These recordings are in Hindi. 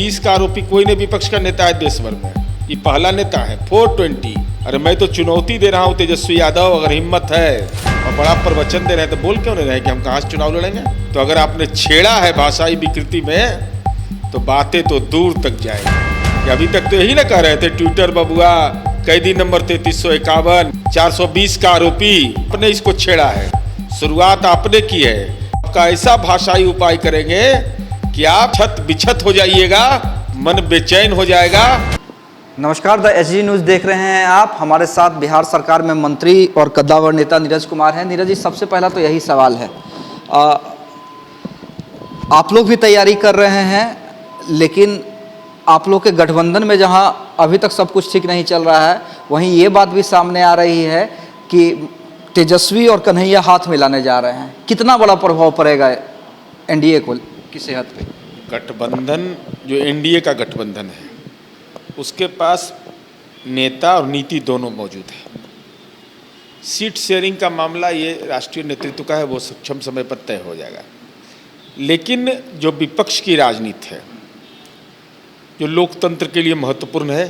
420 का आरोपी कोई नहीं विपक्ष का नेता है देश भर में, ये पहला नेता है। 420। अरे मैं तो चुनौती दे रहा हूँ तेजस्वी यादव, अगर हिम्मत है और बड़ा प्रवचन दे रहे हैं तो बोल क्यों नहीं रहे कि हम कहाँ से चुनाव लड़ेंगे। तो अगर आपने छेड़ा है भाषाई विकृति में तो बातें तो दूर तक जाएंगी। अभी तक तो यही ना कह रहे थे ट्विटर बबुआ कैदी नंबर 3351 420 का आरोपी, आपने इसको छेड़ा है, शुरुआत आपने की है। आपका ऐसा भाषाई उपाय करेंगे कि आप छत बिछत हो जाइएगा, मन बेचैन हो जाएगा। नमस्कार, द एसजी न्यूज़ देख रहे हैं आप। हमारे साथ बिहार सरकार में मंत्री और कद्दावर नेता नीरज कुमार हैं। नीरज जी, सबसे पहला तो यही सवाल है, आप लोग भी तैयारी कर रहे हैं, लेकिन आप लोग के गठबंधन में जहां अभी तक सब कुछ ठीक नहीं चल रहा है, वहीं ये बात भी सामने आ रही है कि तेजस्वी और कन्हैया हाथ मिलाने जा रहे हैं। कितना बड़ा प्रभाव पड़ेगा एनडीए को की सेहत पे? गठबंधन जो एनडीए का गठबंधन है उसके पास नेता और नीति दोनों मौजूद है। सीट शेयरिंग का मामला ये राष्ट्रीय नेतृत्व का है, वो सक्षम समय पर तय हो जाएगा। लेकिन जो विपक्ष की राजनीति है, जो लोकतंत्र के लिए महत्वपूर्ण है,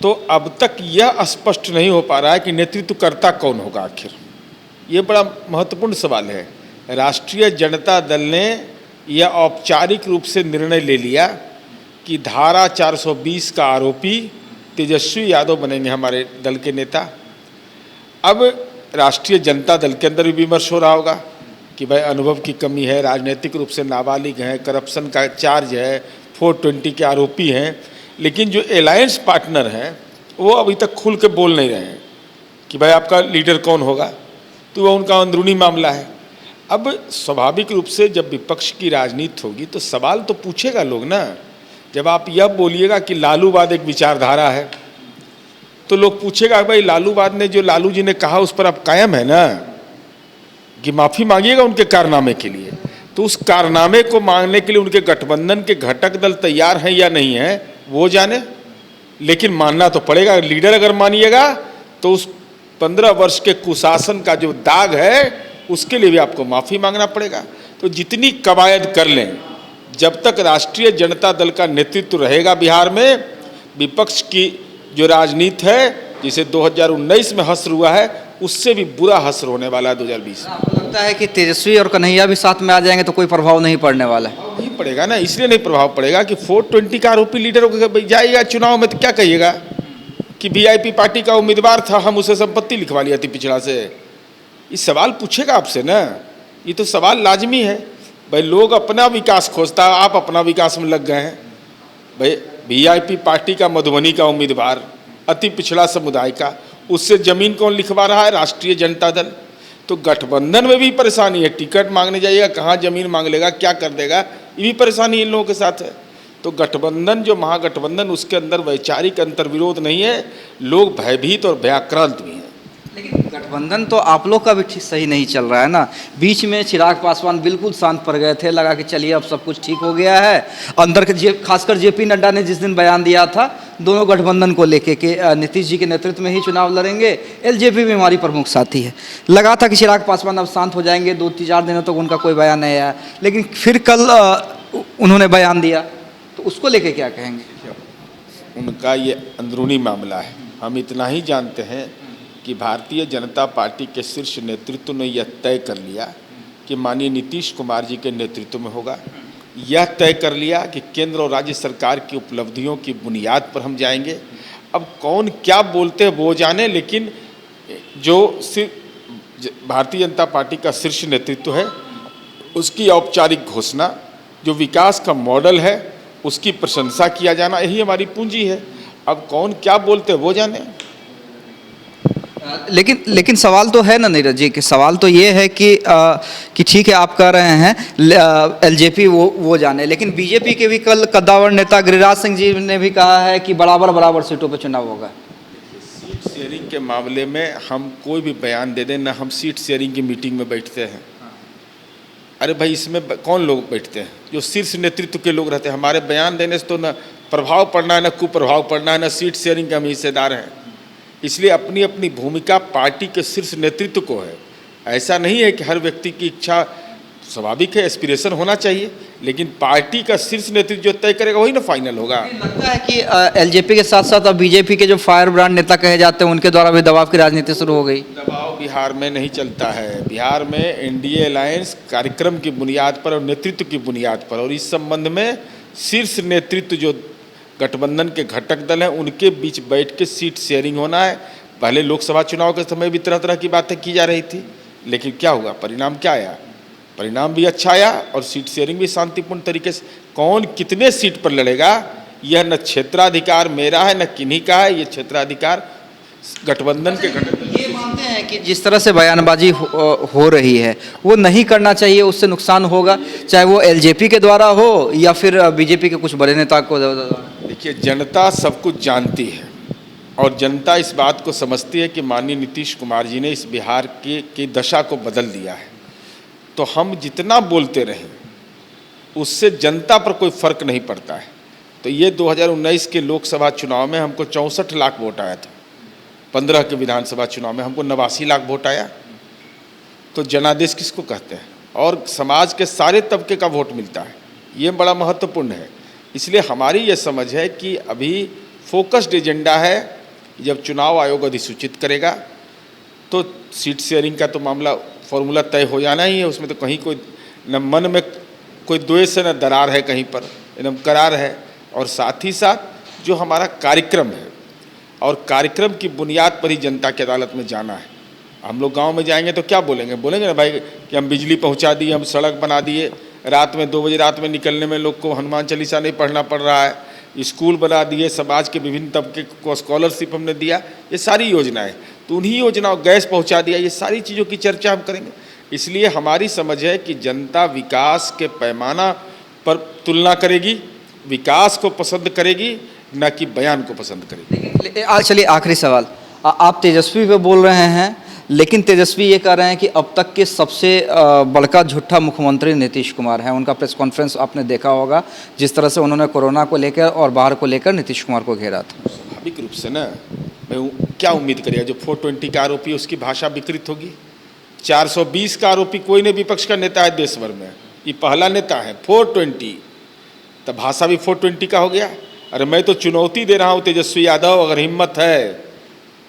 तो अब तक यह स्पष्ट नहीं हो पा रहा है कि नेतृत्वकर्ता कौन होगा आखिर। ये बड़ा महत्वपूर्ण सवाल है। राष्ट्रीय जनता दल ने यह औपचारिक रूप से निर्णय ले लिया कि धारा 420 का आरोपी तेजस्वी यादव बनेंगे हमारे दल के नेता। अब राष्ट्रीय जनता दल के अंदर भी विमर्श हो रहा होगा कि भाई अनुभव की कमी है, राजनीतिक रूप से नाबालिग हैं, करप्शन का चार्ज है, 420 के आरोपी हैं। लेकिन जो अलायंस पार्टनर हैं वो अभी तक खुल के बोल नहीं रहे हैं कि भाई आपका लीडर कौन होगा, तो वह उनका अंदरूनी मामला है। अब स्वाभाविक रूप से जब विपक्ष की राजनीति होगी तो सवाल तो पूछेगा लोग ना। जब आप यह बोलिएगा कि लालूवाद एक विचारधारा है तो लोग पूछेगा भाई लालूवाद ने जो लालू जी ने कहा उस पर आप कायम है ना, कि माफ़ी मांगिएगा उनके कारनामे के लिए। तो उस कारनामे को मांगने के लिए उनके गठबंधन के घटक दल तैयार हैं या नहीं हैं वो जाने, लेकिन मानना तो पड़ेगा। लीडर अगर मानिएगा तो उस 15 वर्ष के कुशासन का जो दाग है उसके लिए भी आपको माफ़ी मांगना पड़ेगा। तो जितनी कवायद कर लें, जब तक राष्ट्रीय जनता दल का नेतृत्व रहेगा बिहार में, विपक्ष की जो राजनीति है जिसे 2019 में हश्र हुआ है उससे भी बुरा हश्र होने वाला है 2020 में। आपको लगता है कि तेजस्वी और कन्हैया भी साथ में आ जाएंगे तो कोई प्रभाव नहीं पड़ने वाला है? नहीं पड़ेगा ना, इसलिए नहीं प्रभाव पड़ेगा कि 420 का आरोपी लीडर जाएगा चुनाव में तो क्या कहिएगा कि वीआईपी पार्टी का उम्मीदवार था, हम उसे संपत्ति लिखवा लिया थी पिछड़ा से। ये सवाल पूछेगा आपसे ना, ये तो सवाल लाजमी है। भाई लोग अपना विकास खोजता है, आप अपना विकास में लग गए हैं। भाई वीआईपी पार्टी का मधुबनी का उम्मीदवार, अति पिछड़ा समुदाय का, उससे जमीन कौन लिखवा रहा है? राष्ट्रीय जनता दल। तो गठबंधन में भी परेशानी है, टिकट मांगने जाइएगा कहाँ जमीन मांग लेगा, क्या कर देगा, ये भी परेशानी इन लोगों के साथ है। तो गठबंधन जो महागठबंधन उसके अंदर वैचारिक अंतर्विरोध नहीं है, लोग भयभीत और भयाक्रांत भी हैं। लेकिन गठबंधन तो आप लोग का भी ठीक सही नहीं चल रहा है ना। बीच में चिराग पासवान बिल्कुल शांत पड़ गए थे, लगा कि चलिए अब सब कुछ ठीक हो गया है। अंदर के खासकर जेपी नड्डा ने जिस दिन बयान दिया था दोनों गठबंधन को लेके कि नीतीश जी के नेतृत्व में ही चुनाव लड़ेंगे, एलजेपी भी हमारी प्रमुख साथी है, लगा था कि चिराग पासवान अब शांत हो जाएंगे, 2-4 दिनों तक उनका कोई बयान नहीं आया। लेकिन फिर कल उन्होंने बयान दिया, तो उसको लेके क्या कहेंगे? उनका ये अंदरूनी मामला है। हम इतना ही जानते हैं कि भारतीय जनता पार्टी के शीर्ष नेतृत्व ने यह तय कर लिया कि माननीय नीतीश कुमार जी के नेतृत्व में होगा। यह तय कर लिया कि केंद्र और राज्य सरकार की उपलब्धियों की बुनियाद पर हम जाएंगे। अब कौन क्या बोलते हैं वो जाने, लेकिन जो भारतीय जनता पार्टी का शीर्ष नेतृत्व है उसकी औपचारिक घोषणा, जो विकास का मॉडल है उसकी प्रशंसा किया जाना, यही हमारी पूंजी है। अब कौन क्या बोलते हैं वो जाने। लेकिन सवाल तो है ना नीरज जी, कि सवाल तो ये है कि ठीक है आप कह रहे हैं एलजेपी वो जाने, लेकिन बीजेपी के भी कल कद्दावर नेता गिरिराज सिंह जी ने भी कहा है कि बराबर सीटों पर चुनाव होगा। सीट शेयरिंग के मामले में हम कोई भी बयान दे दें ना, हम सीट शेयरिंग की मीटिंग में बैठते हैं। अरे भाई इसमें कौन लोग बैठते हैं? जो शीर्ष नेतृत्व के लोग रहते हैं। हमारे बयान देने से तो न प्रभाव पड़ना है, न कुप्रभाव पड़ना है, न सीट शेयरिंग के हम हिस्सेदार हैं। इसलिए अपनी अपनी भूमिका पार्टी के शीर्ष नेतृत्व को है। ऐसा नहीं है कि हर व्यक्ति की इच्छा स्वाभाविक है, एस्पिरेशन होना चाहिए, लेकिन पार्टी का शीर्ष नेतृत्व जो तय करेगा वही ना फाइनल होगा। लगता है कि एलजेपी के साथ साथ अब बीजेपी के जो फायर ब्रांड नेता कहे जाते हैं उनके द्वारा भी दबाव की राजनीति शुरू हो गई। दबाव बिहार में नहीं चलता है। बिहार में एनडीए अलायंस कार्यक्रम की बुनियाद पर और नेतृत्व की बुनियाद पर, और इस संबंध में शीर्ष नेतृत्व जो गठबंधन के घटक दल हैं उनके बीच बैठ के सीट शेयरिंग होना है। पहले लोकसभा चुनाव के समय भी तरह तरह की बातें की जा रही थी, लेकिन क्या हुआ, परिणाम क्या आया? परिणाम भी अच्छा आया और सीट शेयरिंग भी शांतिपूर्ण तरीके से। कौन कितने सीट पर लड़ेगा यह न क्षेत्राधिकार मेरा है न किन्हीं का है, ये क्षेत्राधिकार गठबंधन के घटक। ये मानते हैं कि जिस तरह से बयानबाजी हो रही है वो नहीं करना चाहिए, उससे नुकसान होगा, चाहे वो एलजेपी के द्वारा हो या फिर बीजेपी के कुछ बड़े नेता को। देखिए, जनता सब कुछ जानती है और जनता इस बात को समझती है कि माननीय नीतीश कुमार जी ने इस बिहार की दशा को बदल दिया है। तो हम जितना बोलते रहें उससे जनता पर कोई फर्क नहीं पड़ता है। तो ये 2019 के लोकसभा चुनाव में हमको 64 लाख वोट आया था, 15 के विधानसभा चुनाव में हमको 89 लाख वोट आया। तो जनादेश किसको कहते हैं? और समाज के सारे तबके का वोट मिलता है, ये बड़ा महत्वपूर्ण है। इसलिए हमारी ये समझ है कि अभी फोकस्ड एजेंडा है। जब चुनाव आयोग अधिसूचित करेगा तो सीट शेयरिंग का तो मामला फॉर्मूला तय हो जाना ही है। उसमें तो कहीं कोई न मन में कोई द्वेष है न दरार है, कहीं पर एकदम करार है। और साथ ही साथ जो हमारा कार्यक्रम है और कार्यक्रम की बुनियाद पर ही जनता की अदालत में जाना है। हम लोग गांव में जाएंगे तो क्या बोलेंगे? बोलेंगे ना भाई कि हम बिजली पहुंचा दिए, हम सड़क बना दिए, रात में 2 बजे रात में निकलने में लोग को हनुमान चालीसा नहीं पढ़ना पड़ रहा है, स्कूल बना दिए, समाज के विभिन्न तबके को स्कॉलरशिप हमने दिया, ये सारी योजनाएं। तो उन्हीं योजनाओं, गैस पहुंचा दिया, ये सारी चीज़ों की चर्चा हम करेंगे। इसलिए हमारी समझ है कि जनता विकास के पैमाना पर तुलना करेगी, विकास को पसंद करेगी, न कि बयान को पसंद करेगी। चलिए आखिरी सवाल, आप तेजस्वी पे बोल रहे हैं, लेकिन तेजस्वी ये कह रहे हैं कि अब तक के सबसे बड़का झूठा मुख्यमंत्री नीतीश कुमार हैं। उनका प्रेस कॉन्फ्रेंस आपने देखा होगा, जिस तरह से उन्होंने कोरोना को लेकर और बाहर को लेकर नीतीश कुमार को घेरा था। स्वाभाविक रूप से ना, मैं क्या उम्मीद करिए, जो 420 का आरोपी उसकी भाषा विकृत होगी। 420 का आरोपी कोई नहीं विपक्ष का नेता है देश भर में, ये पहला नेता है। 420 तो भाषा भी 420 का हो गया। अरे मैं तो चुनौती दे रहा हूँ तेजस्वी यादव, अगर हिम्मत है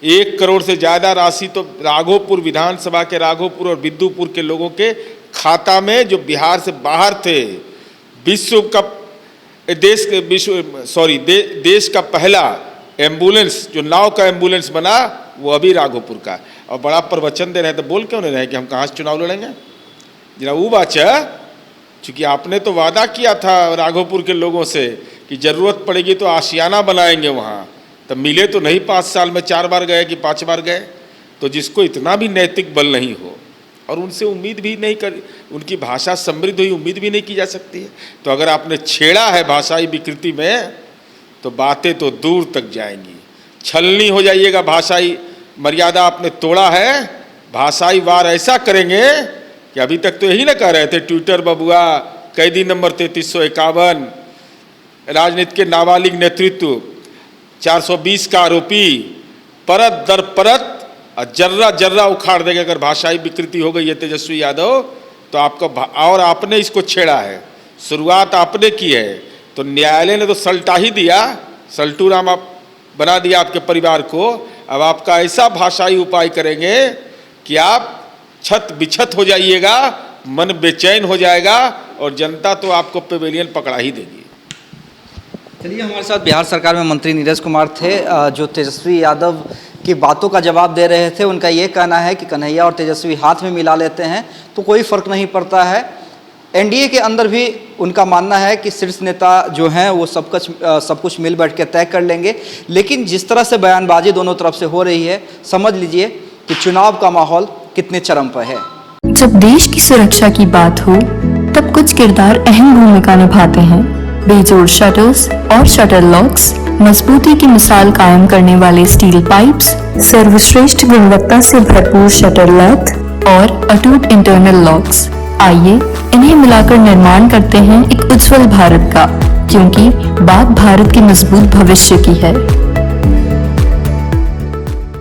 1 करोड़ से ज़्यादा राशि तो राघोपुर विधानसभा के राघोपुर और बिद्दुपुर के लोगों के खाता में, जो बिहार से बाहर थे, देश का पहला एम्बुलेंस, जो नाव का एम्बुलेंस बना, वो अभी राघोपुर का। और बड़ा प्रवचन दे रहे हैं, तो बोल क्यों नहीं रहे कि हम कहाँ से चुनाव लड़ेंगे? जरा वो बाचा, चूँकि आपने तो वादा किया था राघोपुर के लोगों से कि ज़रूरत पड़ेगी तो आशियाना बनाएंगे वहाँ, तब मिले तो नहीं 5 साल में 4 बार गए कि 5 बार गए। तो जिसको इतना भी नैतिक बल नहीं हो और उनसे उम्मीद भी नहीं कर, उनकी भाषा समृद्ध हुई, उम्मीद भी नहीं की जा सकती है। तो अगर आपने छेड़ा है भाषाई विकृति में तो बातें तो दूर तक जाएंगी, छलनी हो जाइएगा। भाषाई मर्यादा आपने तोड़ा है, भाषाई वार ऐसा करेंगे कि अभी तक तो यही ना कह रहे थे, ट्विटर बबुआ, कैदी नंबर 3351, राजनीति के नाबालिग नेतृत्व, 420 का आरोपी, परत दर परत जर्रा जर्रा उखाड़ देगा। अगर भाषाई विकृति हो गई है तेजस्वी यादव तो आपका, और आपने इसको छेड़ा है, शुरुआत आपने की है, तो न्यायालय ने तो सल्टा ही दिया, सल्टू राम आप बना दिया आपके परिवार को। अब आपका ऐसा भाषाई उपाय करेंगे कि आप छत बिछत हो जाइएगा, मन बेचैन हो जाएगा और जनता तो आपको पेवेलियन पकड़ा ही देगी। चलिए, हमारे साथ बिहार सरकार में मंत्री नीरज कुमार थे, जो तेजस्वी यादव की बातों का जवाब दे रहे थे। उनका ये कहना है कि कन्हैया और तेजस्वी हाथ में मिला लेते हैं तो कोई फ़र्क नहीं पड़ता है। एनडीए के अंदर भी उनका मानना है कि शीर्ष नेता जो हैं वो सब कुछ मिल बैठ के तय कर लेंगे। लेकिन जिस तरह से बयानबाजी दोनों तरफ से हो रही है, समझ लीजिए कि चुनाव का माहौल कितने चरम पर है। जब देश की सुरक्षा की बात हो तब कुछ किरदार अहम भूमिका निभाते हैं। बेजोड़ शटर्स और शटर लॉक्स, मजबूती की मिसाल कायम करने वाले स्टील पाइप्स, सर्वश्रेष्ठ गुणवत्ता से भरपूर शटर लॉक और अटूट इंटरनल लॉक्स। आइए इन्हें मिलाकर निर्माण करते हैं एक उज्जवल भारत का, क्योंकि बात भारत के मजबूत भविष्य की है।